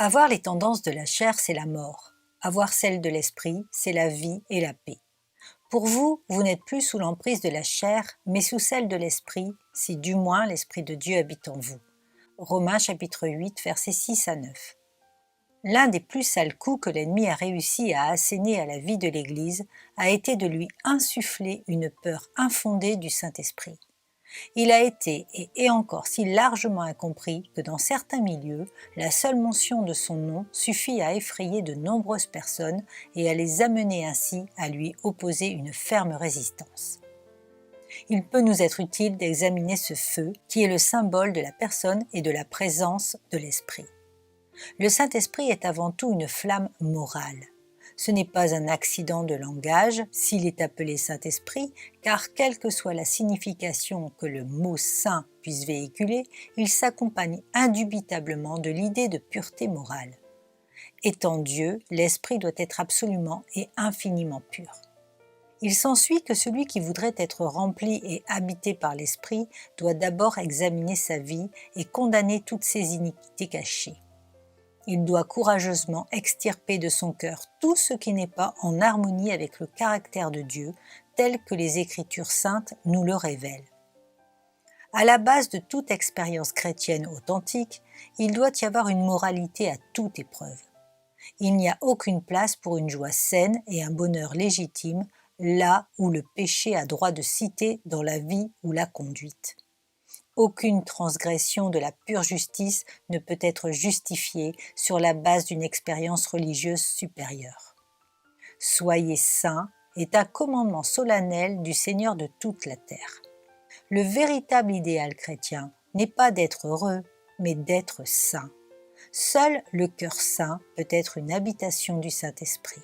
Avoir les tendances de la chair, c'est la mort. Avoir celles de l'esprit, c'est la vie et la paix. Pour vous, vous n'êtes plus sous l'emprise de la chair, mais sous celle de l'esprit, si du moins l'Esprit de Dieu habite en vous. Romains chapitre 8, versets 6 à 9. L'un des plus sales coups que l'ennemi a réussi à asséner à la vie de l'Église a été de lui insuffler une peur infondée du Saint-Esprit. Il a été et est encore si largement incompris que dans certains milieux, la seule mention de son nom suffit à effrayer de nombreuses personnes et à les amener ainsi à lui opposer une ferme résistance. Il peut nous être utile d'examiner ce feu qui est le symbole de la personne et de la présence de l'Esprit. Le Saint-Esprit est avant tout une flamme morale. Ce n'est pas un accident de langage s'il est appelé Saint-Esprit, car quelle que soit la signification que le mot saint puisse véhiculer, il s'accompagne indubitablement de l'idée de pureté morale. Étant Dieu, l'Esprit doit être absolument et infiniment pur. Il s'ensuit que celui qui voudrait être rempli et habité par l'Esprit doit d'abord examiner sa vie et condamner toutes ses iniquités cachées. Il doit courageusement extirper de son cœur tout ce qui n'est pas en harmonie avec le caractère de Dieu, tel que les Écritures saintes nous le révèlent. À la base de toute expérience chrétienne authentique, il doit y avoir une moralité à toute épreuve. Il n'y a aucune place pour une joie saine et un bonheur légitime, là où le péché a droit de cité dans la vie ou la conduite. Aucune transgression de la pure justice ne peut être justifiée sur la base d'une expérience religieuse supérieure. Soyez saints est un commandement solennel du Seigneur de toute la terre. Le véritable idéal chrétien n'est pas d'être heureux, mais d'être saint. Seul le cœur saint peut être une habitation du Saint-Esprit.